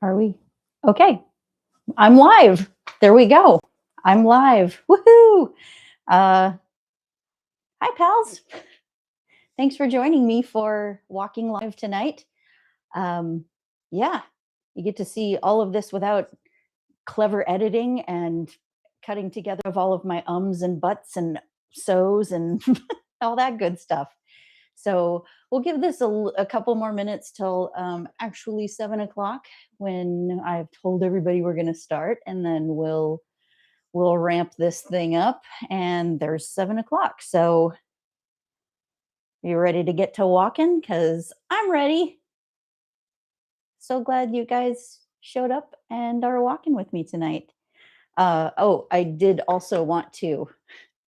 Are we? Okay. I'm live. There we go. I'm live. Woohoo! Hi, pals. Thanks for joining me for Walking Live tonight. Yeah, you get to see all of this without clever editing and cutting together of all of my ums and buts and so's and all that good stuff. So we'll give this a couple more minutes till actually 7 o'clock when I've told everybody we're going to start, and then we'll ramp this thing up. And there's 7 o'clock. So you ready to get to walking? Because I'm ready. So glad you guys showed up and are walking with me tonight. Oh, I did also want to,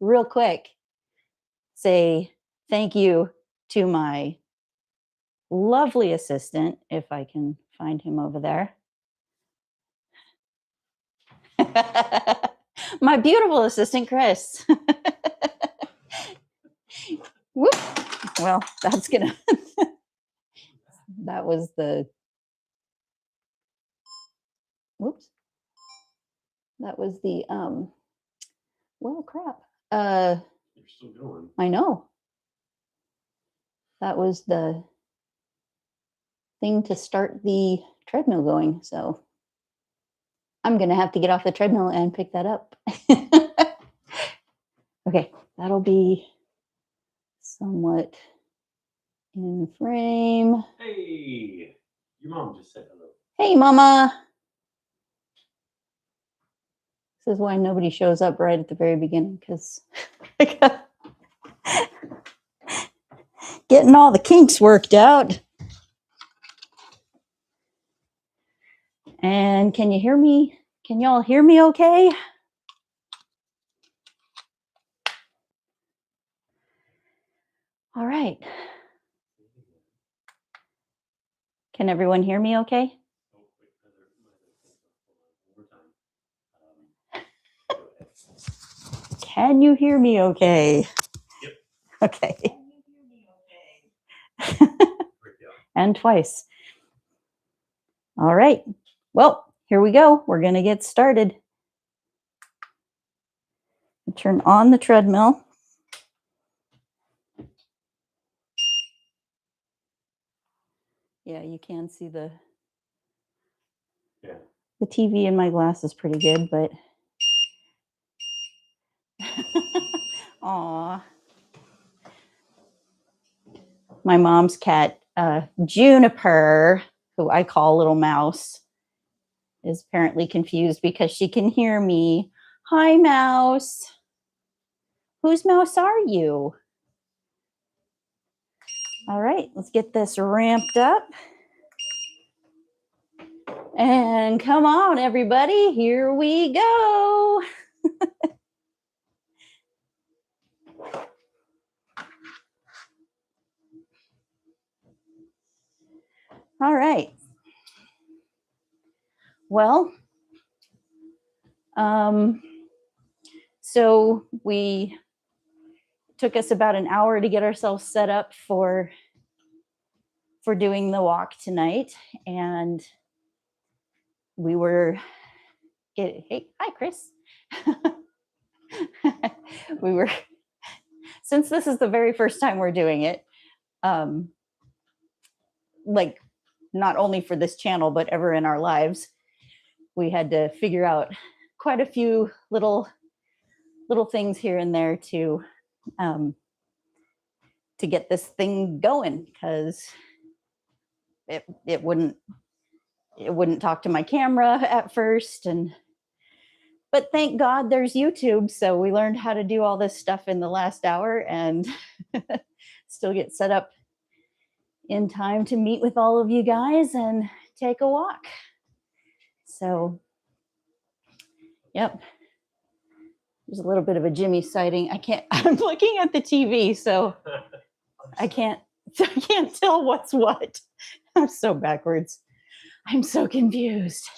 real quick, say thank you to my lovely assistant, if I can find him over there. My beautiful assistant, Chris. Whoop. Well, that's gonna. That was the. Whoops. That was the. Well, crap. You're still going. I know. That was the thing to start the treadmill going. So I'm going to have to get off the treadmill and pick that up. Okay, that'll be somewhat in frame. Hey, your mom just said hello. Hey, Mama. This is why nobody shows up right at the very beginning, because getting all the kinks worked out. And can you hear me? Can y'all hear me okay? All right. Can everyone hear me okay? Can you hear me okay? Yep. Okay. And twice. All right. Well, here we go. We're going to get started. Turn on the treadmill. Yeah, you can see the TV in my glass is pretty good, but aw. My mom's cat, Juniper, who I call Little Mouse, is apparently confused because she can hear me. Hi, Mouse. Whose mouse are you? All right, let's get this ramped up. And come on, everybody, here we go. All right. Well, so we took us about an hour to get ourselves set up for doing the walk tonight, and we were hey, hi, Chris. We were, since this is the very first time we're doing it, like not only for this channel but ever in our lives, we had to figure out quite a few little things here and there to get this thing going, because it wouldn't talk to my camera at first, but thank God there's YouTube, so we learned how to do all this stuff in the last hour and still get set up in time to meet with all of you guys and take a walk. So, yep. There's a little bit of a Jimmy sighting. I'm looking at the TV, so I can't tell what's what. I'm so backwards. I'm so confused.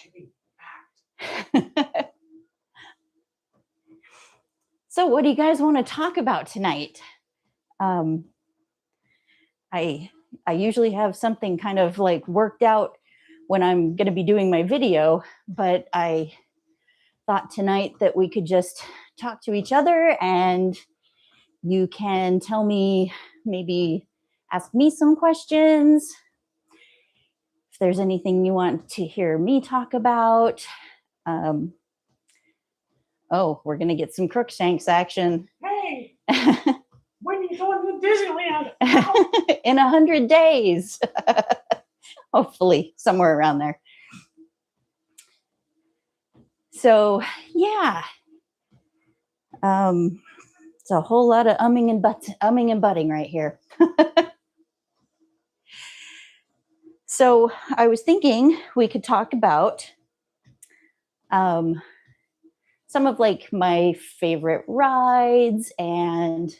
So what do you guys want to talk about tonight? I usually have something kind of like worked out when I'm going to be doing my video, but I thought tonight that we could just talk to each other and you can tell me, maybe ask me some questions. If there's anything you want to hear me talk about. Oh, we're going to get some Crookshanks action. Hey, when are you going to Disneyland? In 100 days. Hopefully, somewhere around there. So, yeah. It's a whole lot of umming and butting right here. So I was thinking we could talk about some of like my favorite rides and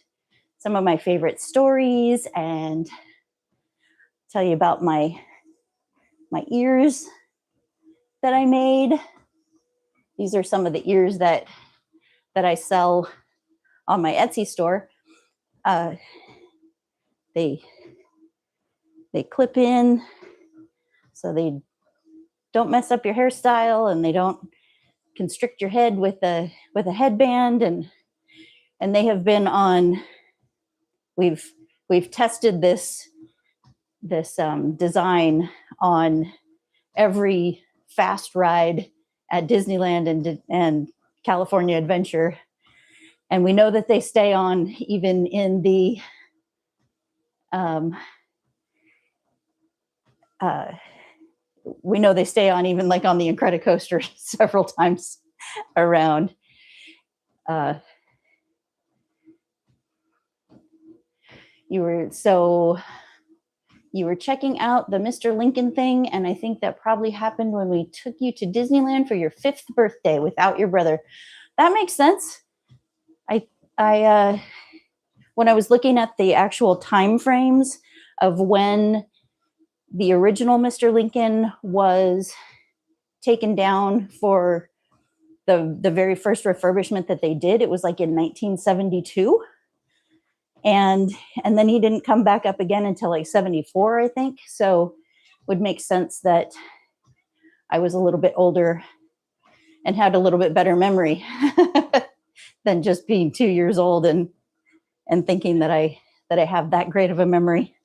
some of my favorite stories, and tell you about my ears that I made. These are some of the ears that I sell on my Etsy store. They clip in, so they don't mess up your hairstyle and they don't constrict your head with a headband, and they have been on. We've tested this design on every fast ride at Disneyland and California Adventure, and we know that they stay on even in the we know they stay on even like on the Incredicoaster several times around. You were checking out the Mr. Lincoln thing, and I think that probably happened when we took you to Disneyland for your 5th birthday without your brother. That makes sense. I when I was looking at the actual time frames of when the original Mr. Lincoln was taken down for the very first refurbishment that they did, it was like in 1972. And then he didn't come back up again until like 74, I think. So it would make sense that I was a little bit older and had a little bit better memory than just being 2 years old and thinking that I have that great of a memory.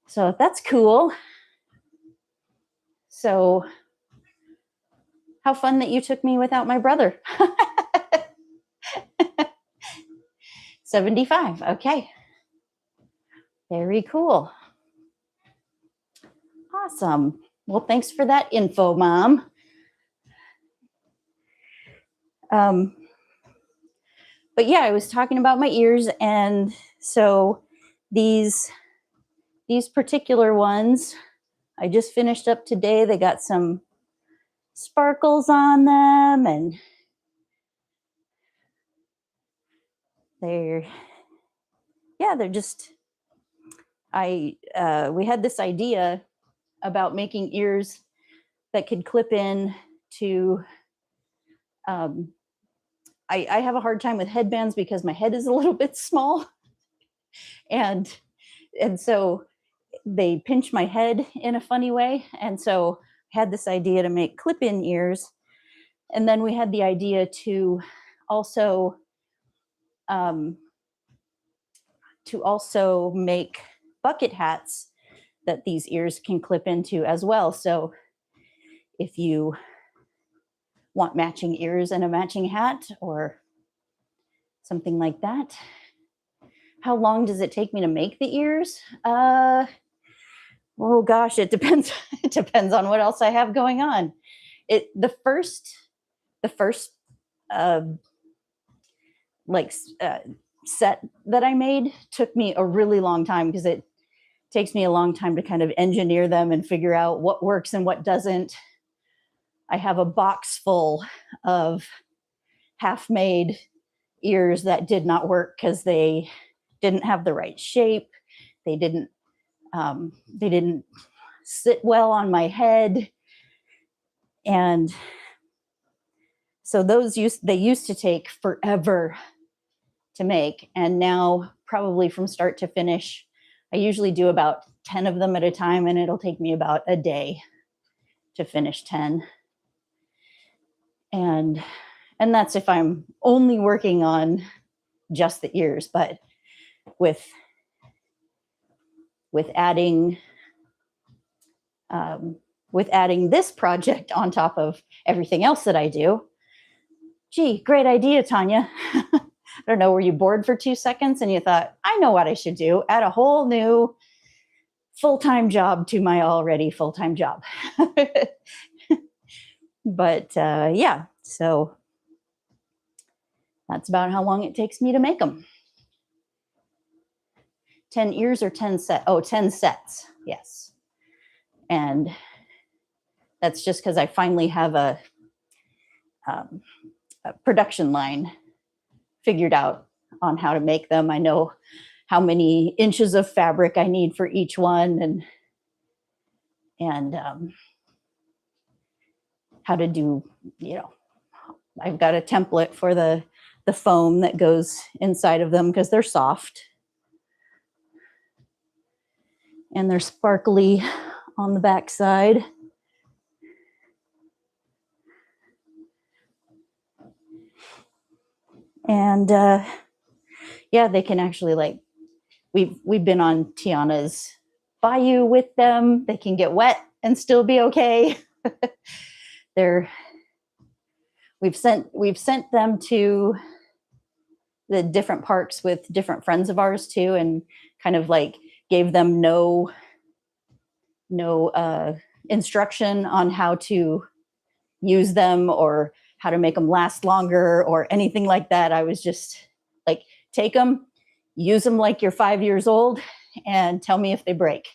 So that's cool. So how fun that you took me without my brother. 75. Okay. Very cool. Awesome. Well, thanks for that info, Mom. But yeah, I was talking about my ears, and so these particular ones I just finished up today. They got some sparkles on them, and they're just, we had this idea about making ears that could clip in to, I have a hard time with headbands because my head is a little bit small, and so they pinch my head in a funny way. And so I had this idea to make clip-in ears. And then we had the idea to also make bucket hats that these ears can clip into as well. So if you want matching ears and a matching hat or something like that. How long does it take me to make the ears? Oh gosh, it depends. It depends on what else I have going on. The first set that I made took me a really long time, because it takes me a long time to kind of engineer them and figure out what works and what doesn't. I have a box full of half-made ears that did not work because they didn't have the right shape. They didn't sit well on my head. And so they used to take forever to make. And now, probably from start to finish, I usually do about 10 of them at a time, and it'll take me about a day to finish 10. And that's if I'm only working on just the ears, but with adding this project on top of everything else that I do. Gee, great idea, Tanya. I don't know, were you bored for 2 seconds and you thought, I know what I should do, add a whole new full-time job to my already full-time job. But yeah, so that's about how long it takes me to make them. 10 ears or 10 sets? Oh, 10 sets, yes. And that's just because I finally have a production line figured out on how to make them. I know how many inches of fabric I need for each one, and how to do, I've got a template for the foam that goes inside of them because they're soft and they're sparkly on the back side. And yeah, they can actually, we've been on Tiana's bayou with them. They can get wet and still be okay. We've sent them to the different parks with different friends of ours too, and kind of gave them no instruction on how to use them or how to make them last longer or anything like that. I was just like, take them, use them like you're 5 years old, and tell me if they break.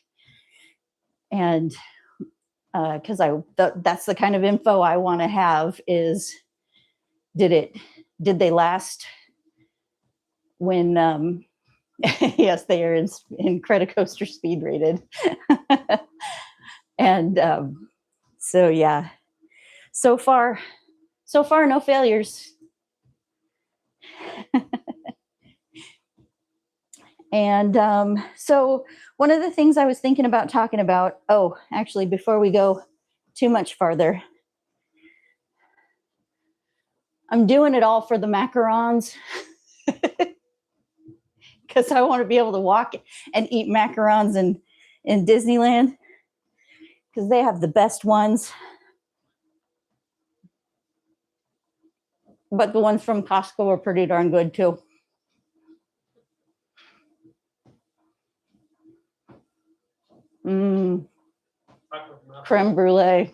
And because that's the kind of info I want to have is, did they last when yes, they are in Credicoaster speed rated. And so yeah, so far no failures. And so one of the things I was thinking about talking about, actually, before we go too much farther, I'm doing it all for the macarons because I want to be able to walk and eat macarons in Disneyland because they have the best ones. But the ones from Costco are pretty darn good too. Creme brulee.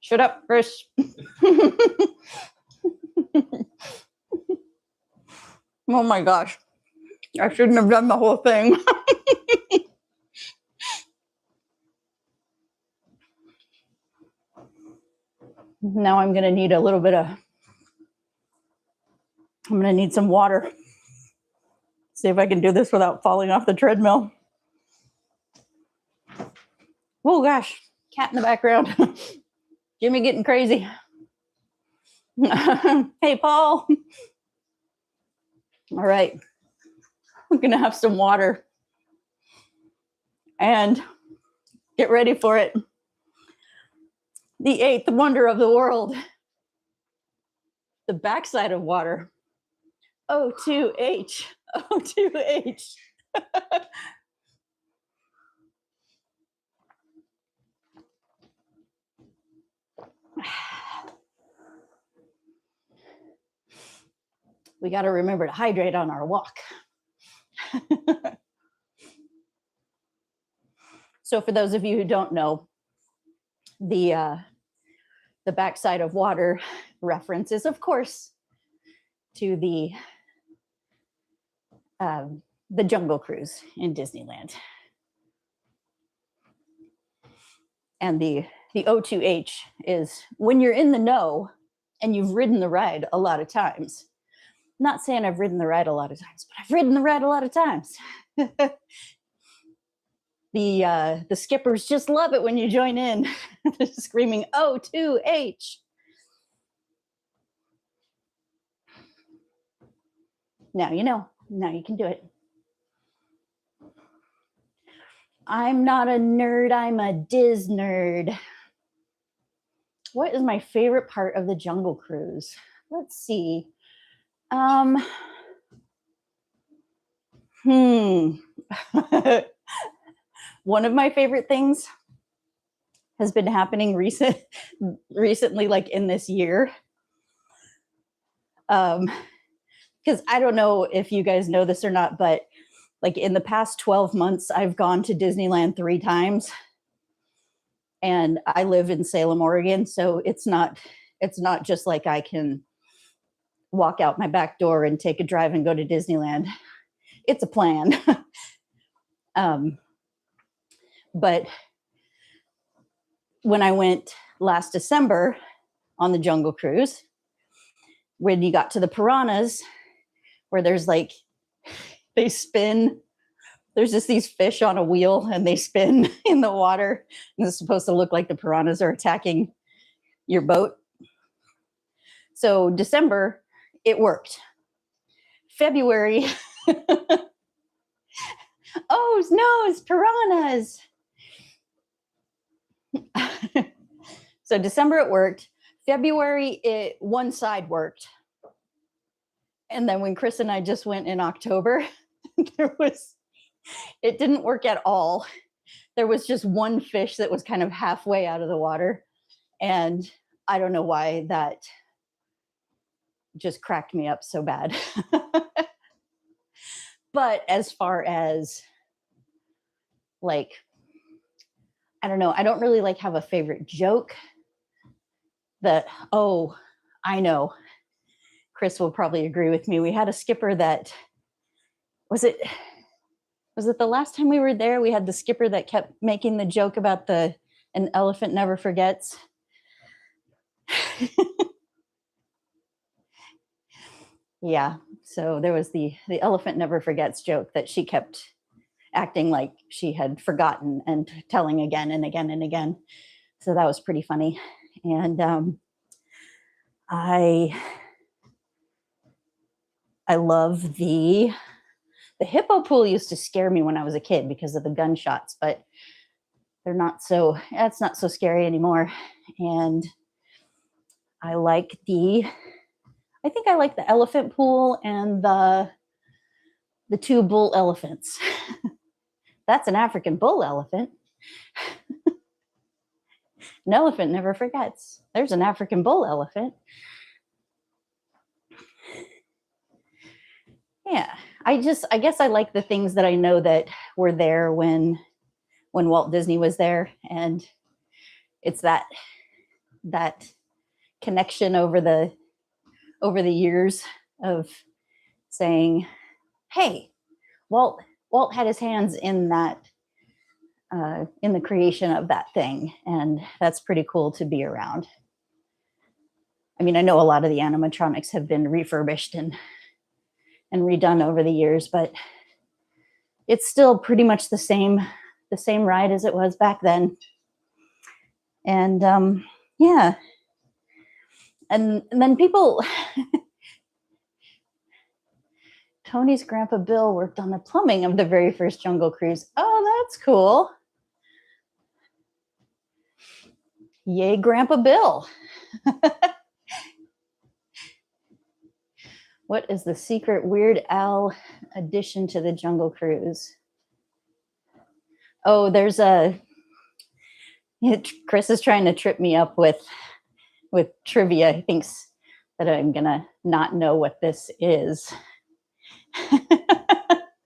Shut up, Chris. Oh my gosh. I shouldn't have done the whole thing. Now I'm going to need some water. See if I can do this without falling off the treadmill. Oh gosh, cat in the background. Jimmy getting crazy. Hey, Paul. All right. I'm going to have some water. And get ready for it. The eighth wonder of the world. The backside of water. O2H. O2H. We got to remember to hydrate on our walk. So for those of you who don't know, the backside of water reference is, of course, to the Jungle Cruise in Disneyland. And the O2H is when you're in the know and you've ridden the ride a lot of times. Not saying I've ridden the ride a lot of times, but I've ridden the ride a lot of times. The skippers just love it when you join in. They're screaming O2H. Now you know. Now you can do it. I'm not a nerd, I'm a Diz nerd. What is my favorite part of the Jungle Cruise? Let's see. One of my favorite things has been happening recently, like in this year. Because I don't know if you guys know this or not, but like in the past 12 months, I've gone to Disneyland 3 times. And I live in Salem, Oregon, so it's not just like I can walk out my back door and take a drive and go to Disneyland. It's a plan. But when I went last December on the Jungle Cruise, when you got to the piranhas, where there's like, they spin, there's just these fish on a wheel and they spin in the water. And it's supposed to look like the piranhas are attacking your boat. So December, it worked. February, oh no, it's piranhas. So December it worked. February, one side worked. And then when Chris and I just went in October, it didn't work at all. There was just one fish that was kind of halfway out of the water. And I don't know why that just cracked me up so bad. But as far as like, I don't know, I don't really like have a favorite joke that, oh, I know, Chris will probably agree with me. We had a skipper that, was it the last time we were there? We had the skipper that kept making the joke about an elephant never forgets. Yeah, so there was the elephant never forgets joke that she kept acting like she had forgotten and telling again and again and again. So that was pretty funny. And I love the hippo pool. Used to scare me when I was a kid because of the gunshots, but it's not so scary anymore. And I think I like the elephant pool and the 2 bull elephants. That's an African bull elephant. An elephant never forgets. There's an African bull elephant. Yeah, I guess I like the things that I know that were there when Walt Disney was there, and it's that connection over the years of saying, hey, Walt had his hands in that in the creation of that thing, and that's pretty cool to be around. I mean, I know a lot of the animatronics have been refurbished and redone over the years, but it's still pretty much the same ride as it was back then. And yeah, and then people, Tony's grandpa Bill worked on the plumbing of the very first Jungle Cruise. Oh, that's cool. Yay, Grandpa Bill. What is the secret Weird Al addition to the Jungle Cruise? Oh, Chris is trying to trip me up with trivia. He thinks that I'm gonna not know what this is. I'm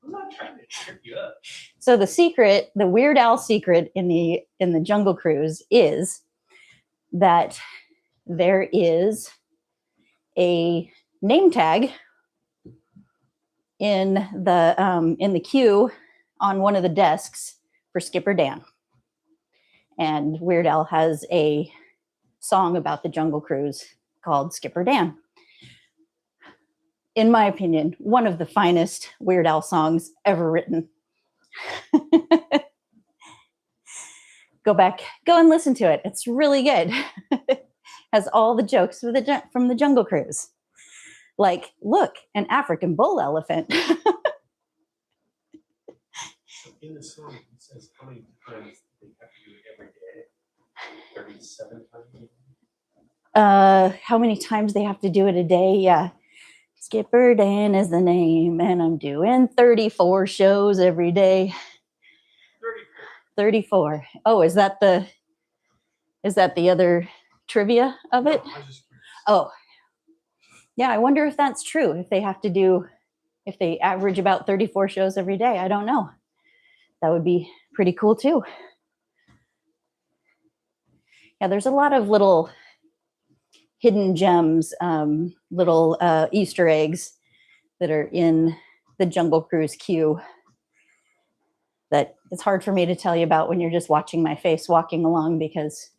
not trying to trip you up. So the Weird Al secret in the Jungle Cruise is that there is a name tag in the queue on one of the desks for Skipper Dan. And Weird Al has a song about the Jungle Cruise called Skipper Dan. In my opinion, one of the finest Weird Al songs ever written. Go and listen to it. It's really good. Has all the jokes from the Jungle Cruise. Like, look, an African bull elephant. in the song, it says how many times they have to do it every day. 37 times. How many times they have to do it a day? Yeah. Skipper Dan is the name, and I'm doing 34 shows every day. 34. Oh, is that the other trivia of it? No, I was just curious. Oh, yeah. I wonder if that's true. If they average about 34 shows every day. I don't know. That would be pretty cool too. Yeah, there's a lot of little hidden gems, little Easter eggs that are in the Jungle Cruise queue that it's hard for me to tell you about when you're just watching my face walking along, because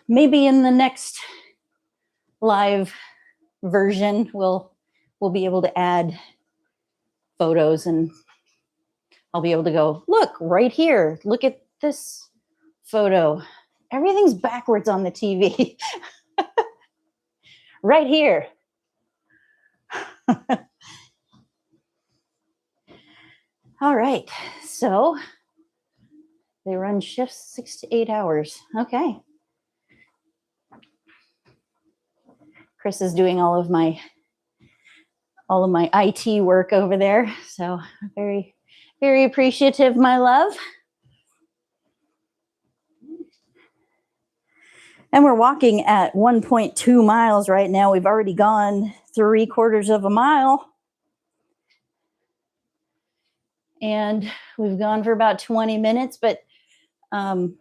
maybe in the next live version we'll be able to add photos, and I'll be able to go, look right here, look at this photo. Everything's backwards on the TV. Right here. All right, so they run shifts 6 to 8 hours. Okay. Chris is doing all of my IT work over there, so very, very appreciative, my love. And we're walking at 1.2 miles right now. We've already gone 3/4 of a mile. And we've gone for about 20 minutes, but I'll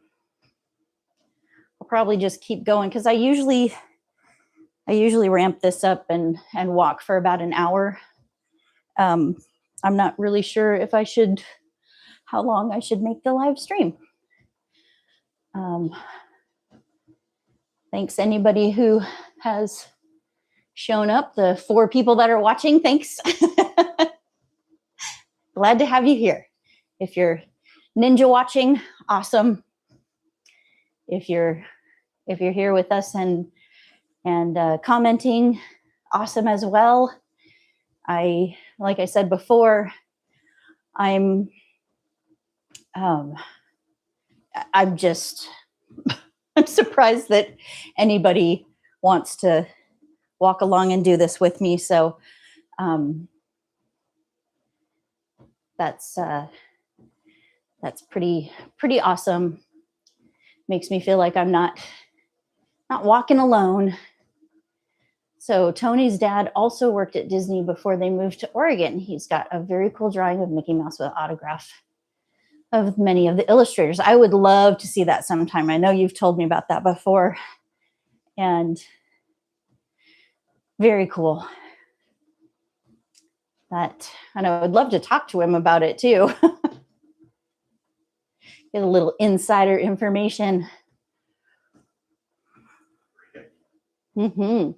probably just keep going, because I usually ramp this up and walk for about an hour. I'm not really sure if how long I should make the live stream. Thanks anybody who has shown up, the 4 people that are watching, thanks. Glad to have you here. If you're ninja watching, awesome. If you're here with us and commenting, awesome as well. Like I said before, I'm just I'm surprised that anybody wants to walk along and do this with me. So that's pretty awesome. Makes me feel like I'm not walking alone. So Tony's dad also worked at Disney before they moved to Oregon. He's got a very cool drawing of Mickey Mouse with autograph of many of the illustrators. I would love to see that sometime. I know you've told me about that before, and very cool. And I would love to talk to him about it too. Get a little insider information. Mm-hmm.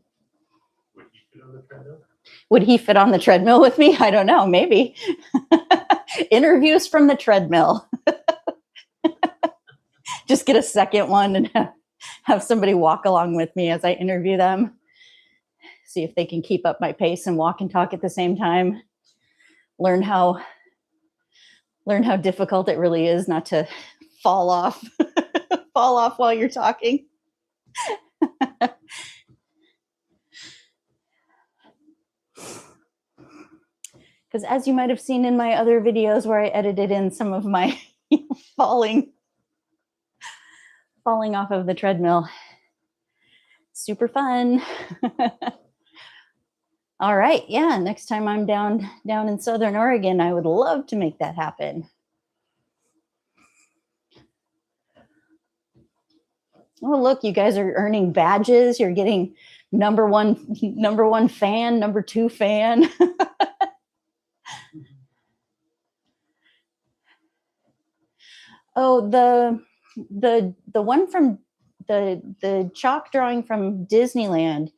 Would he fit on the treadmill with me? I don't know, maybe. Interviews from the treadmill. Just get a second one and have somebody walk along with me as I interview them. See if they can keep up my pace and walk and talk at the same time. Learn how difficult it really is not to fall off while you're talking. Because as you might have seen in my other videos where I edited in some of my falling off of the treadmill. Super fun. All right, yeah, next time I'm down in Southern Oregon, I would love to make that happen. Oh, look, you guys are earning badges. You're getting number one fan, number 2 fan. Oh, the one from the chalk drawing from Disneyland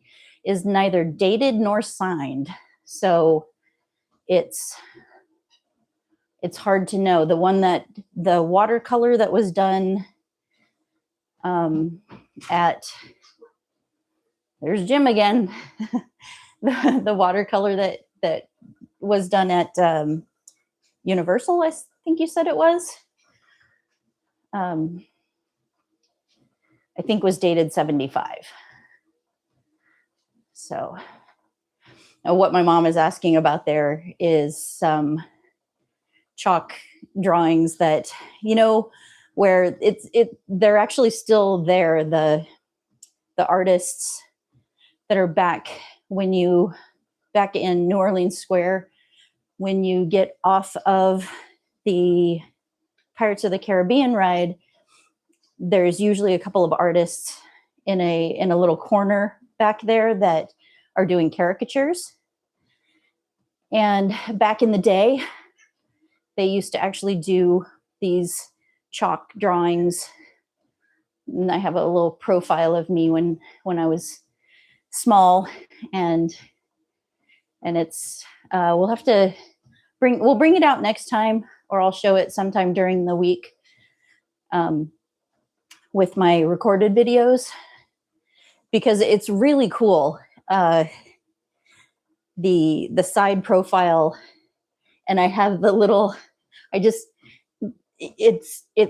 is neither dated nor signed, so it's hard to know. The watercolor that was done at, there's Jim again. the watercolor that was done at Universal, think you said it was. I think was dated 75. So what my mom is asking about there is some chalk drawings that, where they're actually still there. The artists that are back in New Orleans Square, when you get off of the Pirates of the Caribbean ride, there's usually a couple of artists in a little corner back there that are doing caricatures. And back in the day, they used to actually do these chalk drawings. And I have a little profile of me when I was small, and it's we'll have to bring it out next time, or I'll show it sometime during the week with my recorded videos, because it's really cool. The side profile, and I have the little, it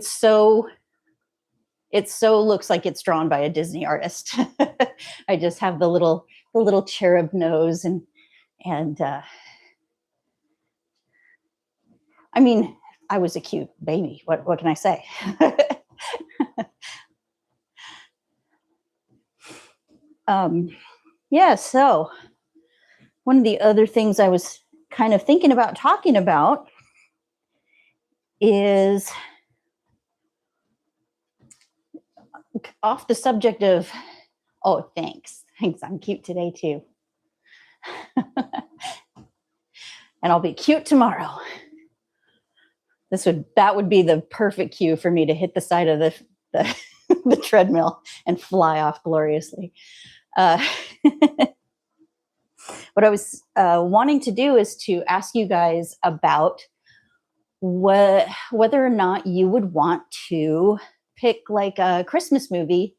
so looks like it's drawn by a Disney artist. I just have the little cherub nose, and I mean, I was a cute baby. What can I say? Yeah, so one of the other things I was kind of thinking about talking about is off the subject of, oh, thanks, I'm cute today too. And I'll be cute tomorrow. That would be the perfect cue for me to hit the side of the treadmill and fly off gloriously. What I was wanting to do is to ask you guys about whether or not you would want to pick like a Christmas movie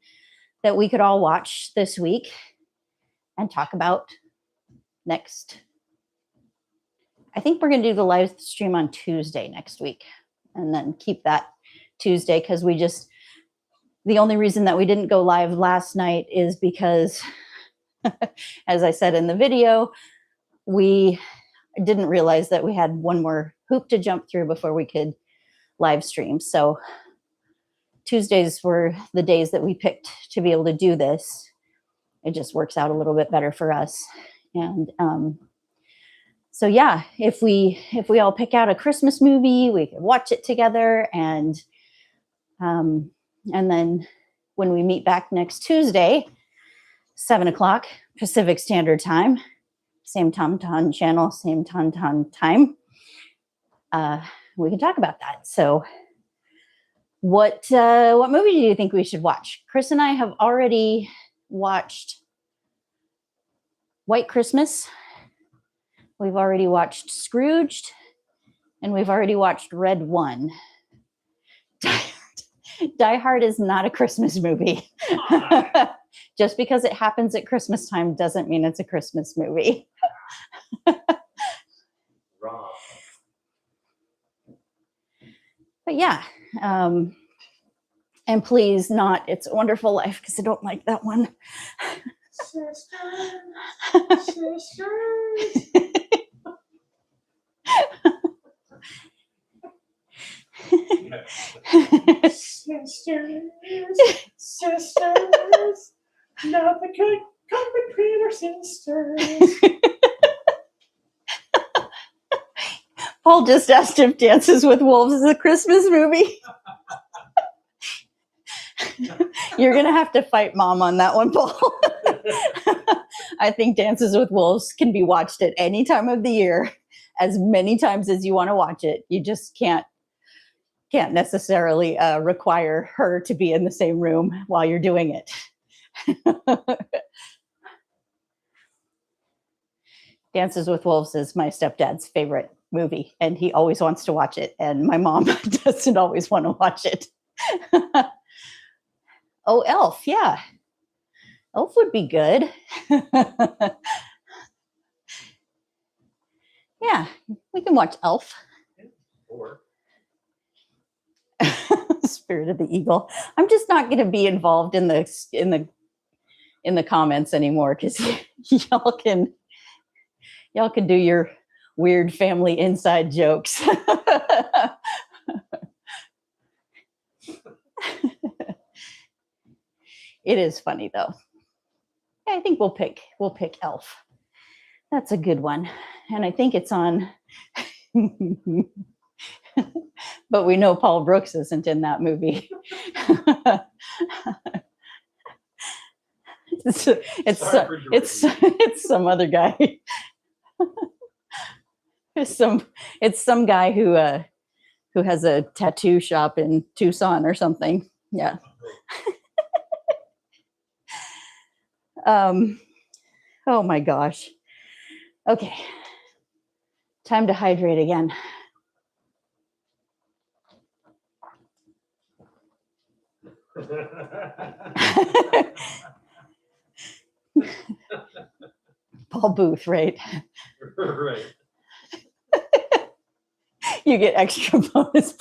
that we could all watch this week and talk about next. I think we're going to do the live stream on Tuesday next week, and then keep that Tuesday, because the only reason that we didn't go live last night is because, as I said in the video, we didn't realize that we had one more hoop to jump through before we could live stream. So Tuesdays were the days that we picked to be able to do this. It just works out a little bit better for us. And so yeah, if we all pick out a Christmas movie, we could watch it together, and then when we meet back next Tuesday, 7:00 Pacific Standard Time, same Tom channel, same Tom time, we can talk about that. So what movie do you think we should watch? Chris and I have already watched White Christmas. We've already watched Scrooged, and we've already watched Red One. Die Hard is not a Christmas movie. Just because it happens at Christmas time doesn't mean it's a Christmas movie. Wrong. But yeah, and please not It's a Wonderful Life, because I don't like that one. Sisters. Sisters, nothing could come between our sisters. Paul just asked if Dances with Wolves is a Christmas movie. You're going to have to fight Mom on that one, Paul. I think Dances with Wolves can be watched at any time of the year, as many times as you want to watch it. You just can't necessarily require her to be in the same room while you're doing it. Dances with Wolves is my stepdad's favorite movie, and he always wants to watch it, and my mom doesn't always want to watch it. Oh, Elf, yeah. Elf would be good. Yeah, we can watch Elf. Or Spirit of the eagle. I'm just not going to be involved in the comments anymore because y'all can do your weird family inside jokes. It is funny though. I think we'll pick Elf. That's a good one. And I think it's on but we know Paul Brooks isn't in that movie. It's some other guy. It's some guy who has a tattoo shop in Tucson or something. Yeah. Oh my gosh. Okay. Time to hydrate again. Paul Booth, right? Right. You get extra bonus.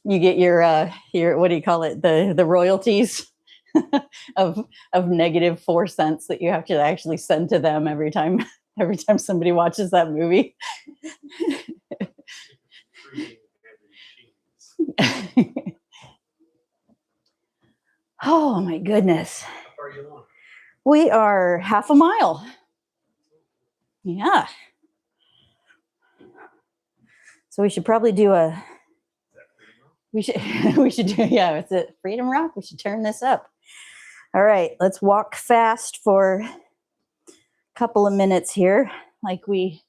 You get your what do you call it? The royalties of -4 cents that you have to actually send to them every time somebody watches that movie. Oh my goodness. How far are you along? We are half a mile. Yeah. So we should probably do we should do, yeah, it's a Freedom Rock. We should turn this up. All right, let's walk fast for a couple of minutes here, like we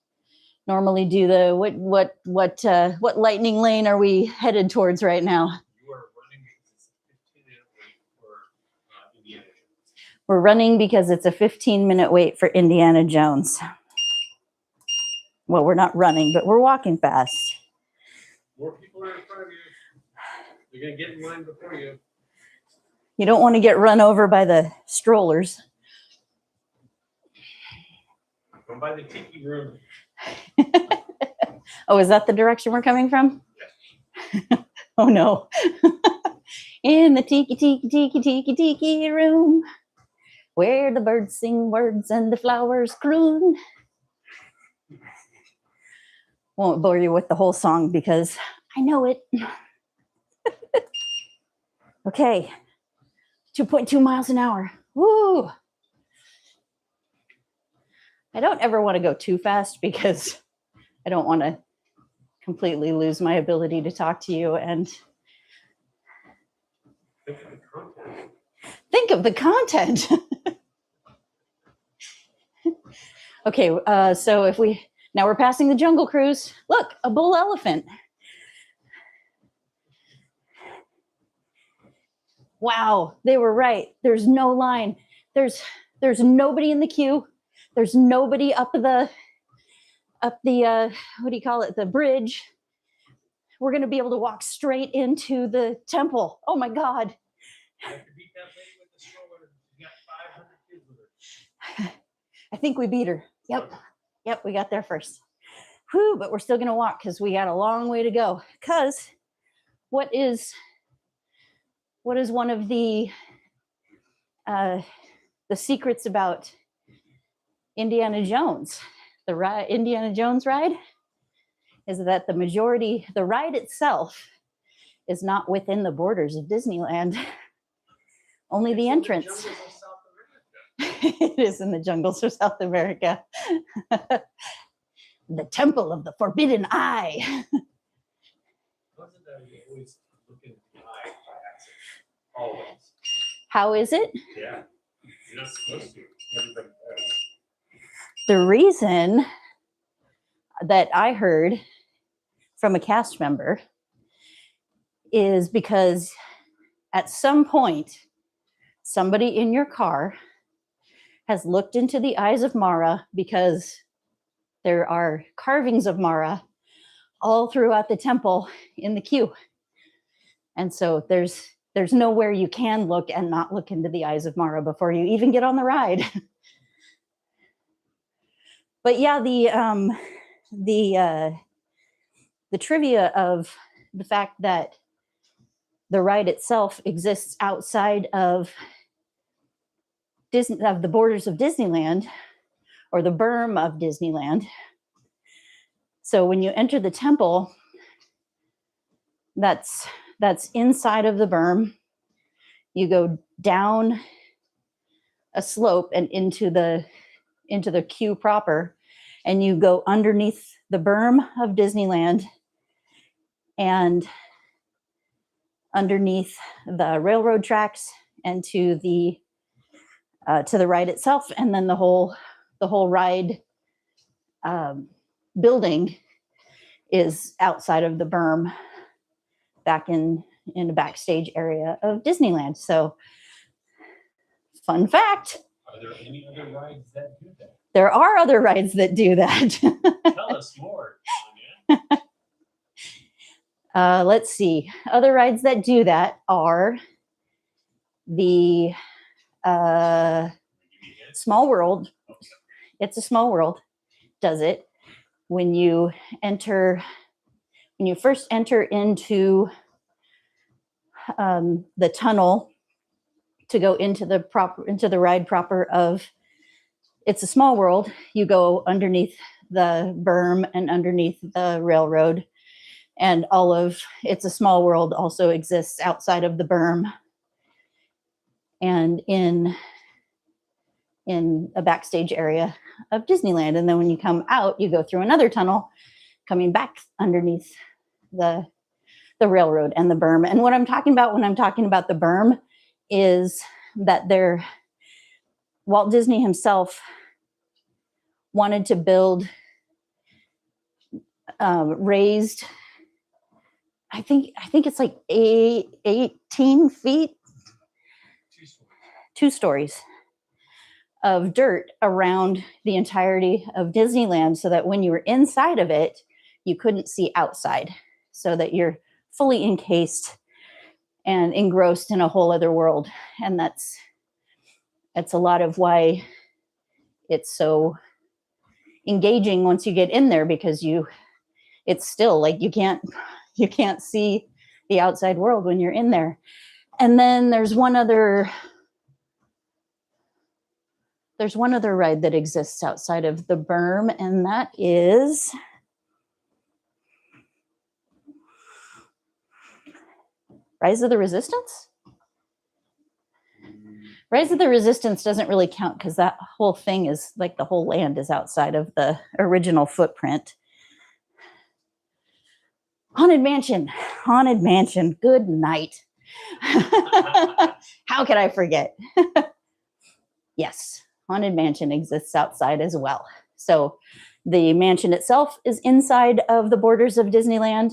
normally do. The what lightning lane are we headed towards right now? You are running because it's a 15-minute wait for Indiana Jones. We're running because it's a 15-minute wait for Indiana Jones. Well, we're not running, but we're walking fast. More people are in front of you. You're going to get in line before you. You don't want to get run over by the strollers. Come by the tiki room. Oh, is that the direction we're coming from? Yeah. Oh no. In the tiki room, where the birds sing words and the flowers croon. Won't bore you with the whole song because I know it. Okay. 2.2 miles an hour. Woo! I don't ever want to go too fast because I don't want to completely lose my ability to talk to you and think of the content. Okay, so now we're passing the Jungle Cruise. Look, a bull elephant. Wow, they were right. There's no line. There's nobody in the queue. There's nobody up the what do you call it? The bridge. We're going to be able to walk straight into the temple. Oh my God. You have to beat that lady with the stroller. She's got 500 kids with her. I think we beat her. Yep, we got there first. Whew, but we're still going to walk because we got a long way to go. Because what is one of the secrets about Indiana Jones, Indiana Jones ride, is that the ride itself is not within the borders of Disneyland. Only the entrance. It is in the jungles of South America. The Temple of the Forbidden Eye. How is it that you always look in the eye by accident? Always. How is it? Yeah. You're not supposed to. Everybody does. The reason that I heard from a cast member is because at some point, somebody in your car has looked into the eyes of Mara because there are carvings of Mara all throughout the temple in the queue. And so there's nowhere you can look and not look into the eyes of Mara before you even get on the ride. But yeah, the the trivia of the fact that the ride itself exists outside of the borders of Disneyland, or the berm of Disneyland. So when you enter the temple, that's inside of the berm. You go down a slope and into the queue proper, and you go underneath the berm of Disneyland and underneath the railroad tracks and to the ride itself, and then the whole ride building is outside of the berm, back in the backstage area of Disneyland. So, fun fact. Are there any other rides that do that? There are other rides that do that. Tell us more, Tanya. Let's see. Other rides that do that are the Small World. It's a Small World. Does it when you first enter into the tunnel to go into the ride proper of It's a Small World. You go underneath the berm and underneath the railroad, and all of It's a Small World also exists outside of the berm and in a backstage area of Disneyland. And then when you come out, you go through another tunnel coming back underneath the railroad and the berm. And what I'm talking about when I'm talking about the berm is that Walt Disney himself wanted to build raised, I think it's like 18 feet, 2 stories of dirt around the entirety of Disneyland, so that when you were inside of it, you couldn't see outside, so that you're fully encased and engrossed in a whole other world. And that's a lot of why it's so engaging once you get in there, because it's still like you can't see the outside world when you're in there. And then there's one other ride that exists outside of the berm, and that is Rise of the Resistance. Rise of the Resistance doesn't really count because that whole thing is like the whole land is outside of the original footprint. Haunted Mansion. Good night. How could I forget? Yes, Haunted Mansion exists outside as well. So the mansion itself is inside of the borders of Disneyland.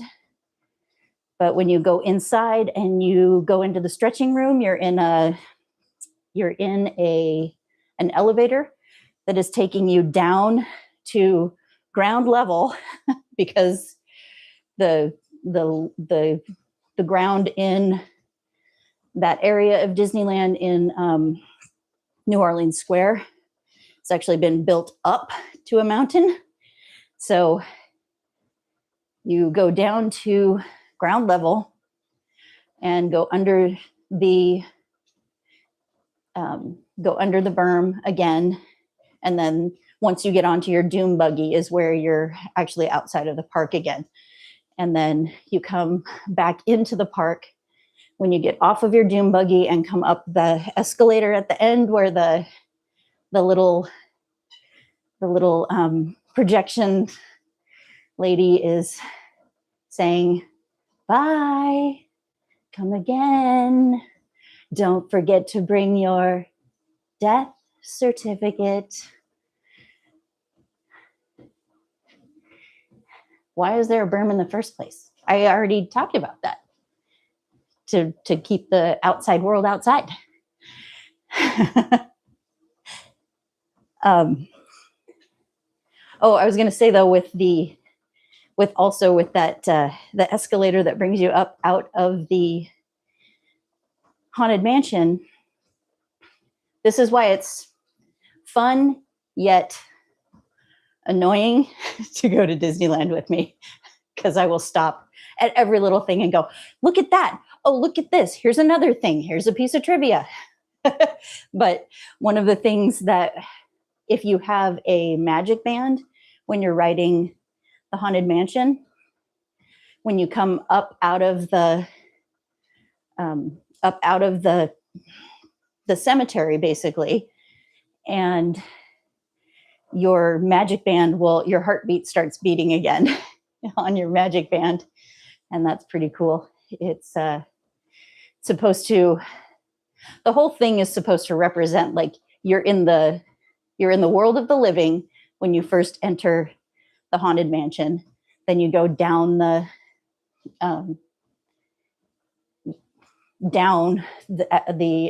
But when you go inside and you go into the stretching room, you're in an elevator that is taking you down to ground level, because the ground in that area of Disneyland in New Orleans Square, it's actually been built up to a mountain. So you go down to ground level and go under the berm again, and then once you get onto your doom buggy is where you're actually outside of the park again. And then you come back into the park when you get off of your doom buggy and come up the escalator at the end, where the little projection lady is saying, "Bye, come again. Don't forget to bring your death certificate." Why is there a berm in the first place? I already talked about that. To keep the outside world outside. I was going to say though, with that the escalator that brings you up out of the Haunted Mansion, this is why it's fun yet annoying to go to Disneyland with me. because I will stop at every little thing and go, look at that. Oh, look at this. Here's another thing. Here's a piece of trivia. But one of the things that, if you have a magic band when you're writing the Haunted Mansion, when you come up out of the cemetery, basically, and your magic band your heartbeat starts beating again on your magic band, and that's pretty cool. It's supposed to, the whole thing is supposed to represent like you're in the world of the living when you first enter the Haunted Mansion. Then you go down the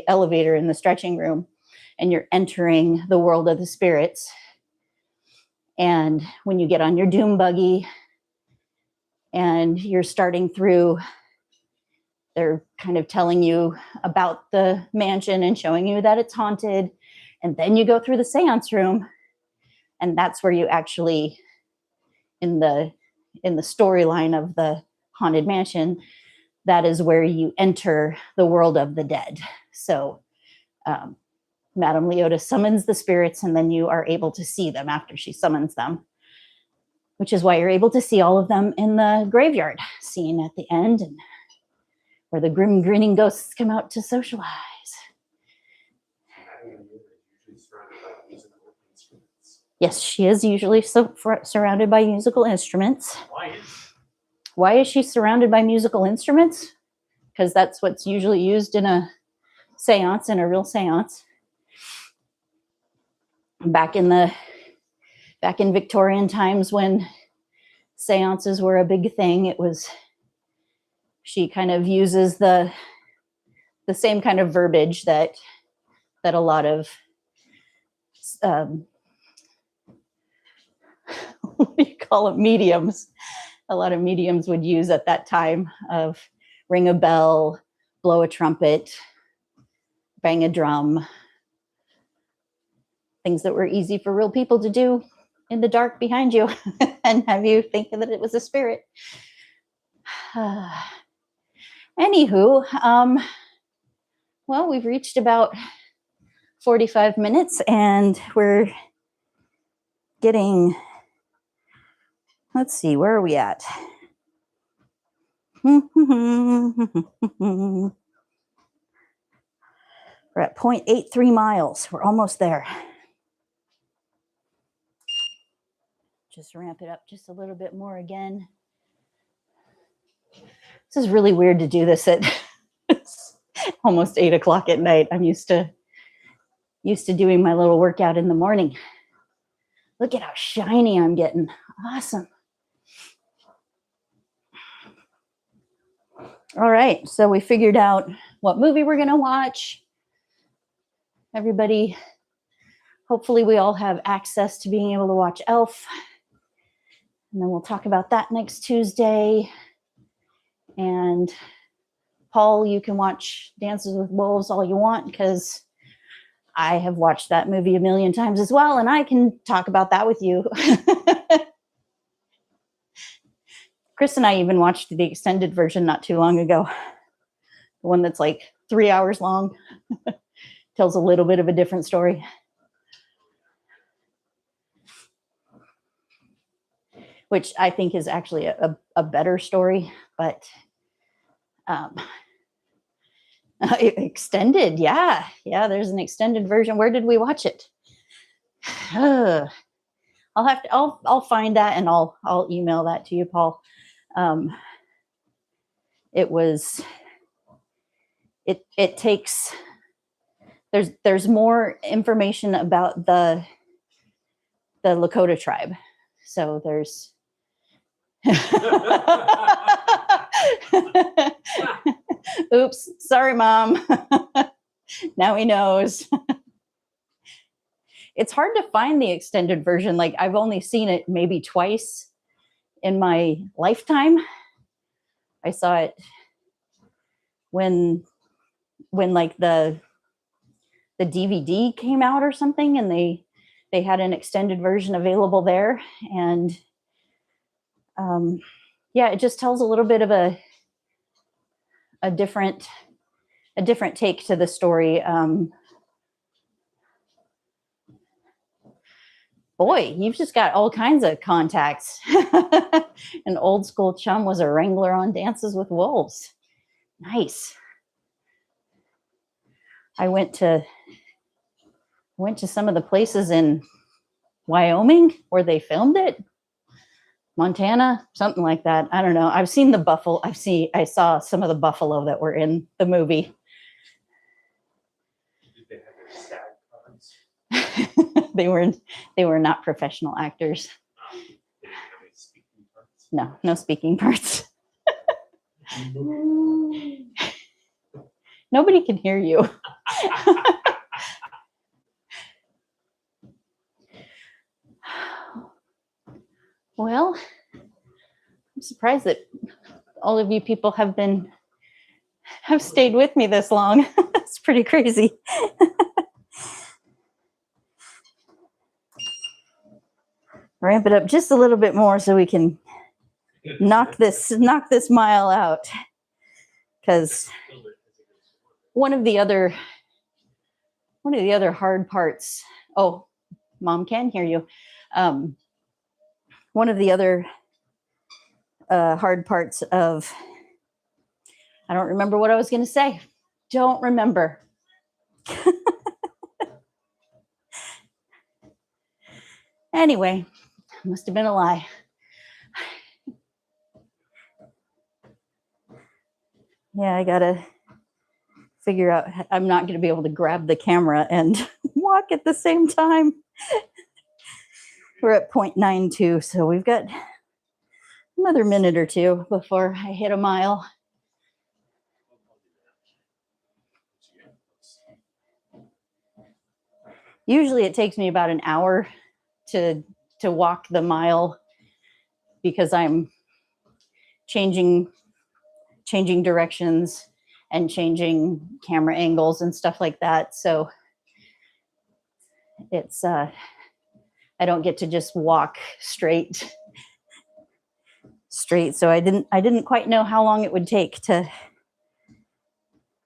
elevator in the stretching room, and you're entering the world of the spirits. And when you get on your doom buggy and you're starting through, they're kind of telling you about the mansion and showing you that it's haunted. And then you go through the seance room, and that's where you actually, in the storyline of the Haunted Mansion, that is where you enter the world of the dead. So Madame Leota summons the spirits, and then you are able to see them after she summons them, which is why you're able to see all of them in the graveyard scene at the end, and where the grim grinning ghosts come out to socialize. Yes, she is usually surrounded by musical instruments. Why is she surrounded by musical instruments? Because that's what's usually used in a seance, in a real seance. Back in Victorian times, when seances were a big thing, she kind of uses the same kind of verbiage that a lot of what do you call it, mediums. A lot of mediums would use at that time, of ring a bell, blow a trumpet, bang a drum. Things that were easy for real people to do in the dark behind you and have you think that it was a spirit. Anywho, well, we've reached about 45 minutes, and we're getting, let's see, where are we at? We're at 0.83 miles. We're almost there. Just ramp it up just a little bit more again. This is really weird to do this at it's almost 8 o'clock at night. I'm used to doing my little workout in the morning. Look at how shiny I'm getting. Awesome. All right, so we figured out what movie we're going to watch. Everybody, hopefully we all have access to being able to watch Elf. And then we'll talk about that next Tuesday. And Paul, you can watch Dances with Wolves all you want, because I have watched that movie a million times as well, and I can talk about that with you. Chris and I even watched the extended version not too long ago. The one that's like 3 hours long. Tells a little bit of a different story. Which I think is actually a better story, but extended, yeah, there's an extended version. Where did we watch it? I'll find that, and I'll email that to you, Paul. It takes, there's more information about the Lakota tribe. So there's oops, sorry, Mom. Now he knows. It's hard to find the extended version. Like, I've only seen it maybe twice in my lifetime. I saw it when like the DVD came out or something, and they had an extended version available there. And yeah, it just tells a little bit of a different take to the story. Boy, you've just got all kinds of contacts. An old school chum was a wrangler on Dances with Wolves. Nice. I went to some of the places in Wyoming where they filmed it. Montana, something like that. I don't know. I've seen the buffalo. I saw some of the buffalo that were in the movie. Did they have their SAG cards? They were not professional actors. They didn't have any speaking parts. No speaking parts. Nobody can hear you. Well, I'm surprised that all of you people have stayed with me this long. It's pretty crazy. Ramp it up just a little bit more so we can knock this mile out. Because one of the other hard parts. Oh, Mom can hear you. One of the other hard parts of, I don't remember what I was going to say. Don't remember. Anyway, must have been a lie. Yeah, I gotta figure out. I'm not going to be able to grab the camera and walk at the same time. We're at 0.92, so we've got another minute or two before I hit a mile. Usually it takes me about an hour to walk the mile because I'm changing directions and changing camera angles and stuff like that. So it's I don't get to just walk straight. So I didn't quite know how long it would take to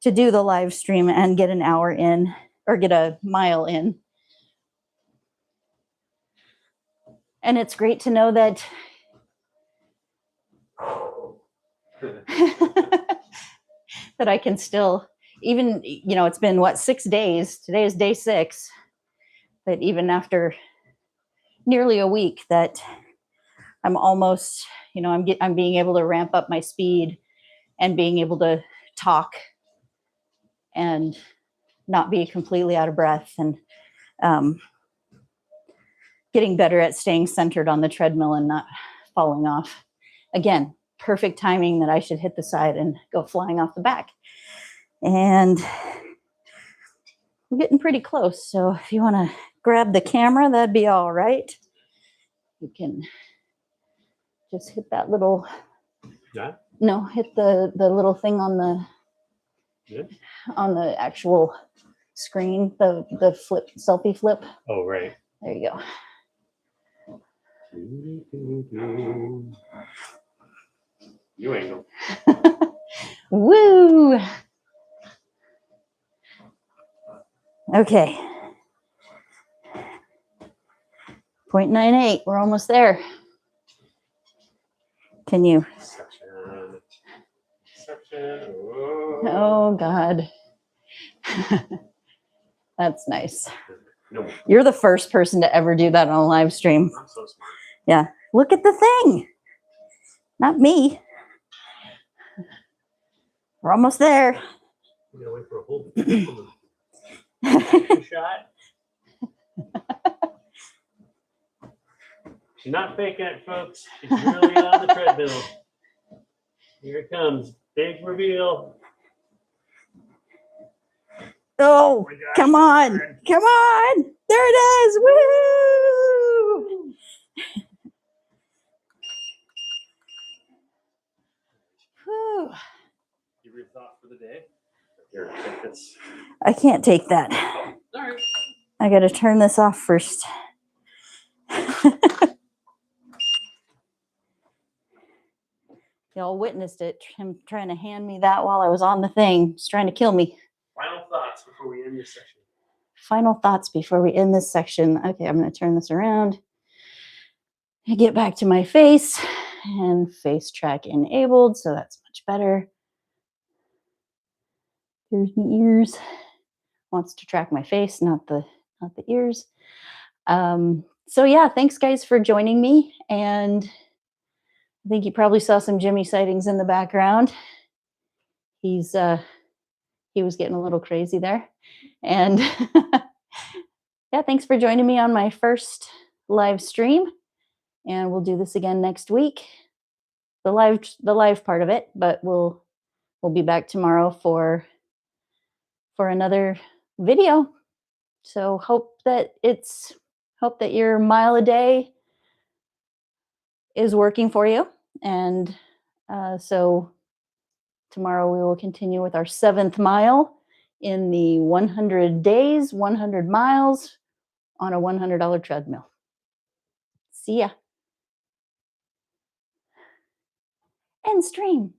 do the live stream and get an hour in or get a mile in. And it's great to know that that I can still, even, it's been 6 days. Today is day 6. That even after nearly a week that I'm almost, I'm being able to ramp up my speed and being able to talk and not be completely out of breath, and getting better at staying centered on the treadmill and not falling off. Again, perfect timing that I should hit the side and go flying off the back. And we're getting pretty close. So if you want to grab the camera, that'd be all right. You can just hit that little, hit the little thing on the actual screen, the flip, selfie flip. Oh, right. There you go. You angle. Woo! Okay. 0.98. We're almost there. Can you? Suction. Oh, God. That's nice. No. You're the first person to ever do that on a live stream. I'm so smart. Yeah. Look at the thing. Not me. We're almost there. I'm gonna wait for a whole shot. She's not faking it, folks. She's really on the treadmill. Here it comes. Big reveal. Oh, come on. Come on. There it is. Woo! Whew. Give your thought for the day. Here, take this. I can't take that. All right. I got to turn this off first. Y'all witnessed it. Him trying to hand me that while I was on the thing. He's trying to kill me. Final thoughts before we end this section. Final thoughts before we end this section. Okay, I'm going to turn this around. I get back to my face and face track enabled, so that's much better. Here's the ears. Wants to track my face, not the ears. So yeah, thanks guys for joining me. And I think you probably saw some Jimmy sightings in the background. He was getting a little crazy there. And yeah, thanks for joining me on my first live stream. And we'll do this again next week. The live part of it, but we'll be back tomorrow for another video. So hope that your mile a day is working for you. And so tomorrow we will continue with our 7th mile in the 100 days, 100 miles on a $100 treadmill. See ya. End stream.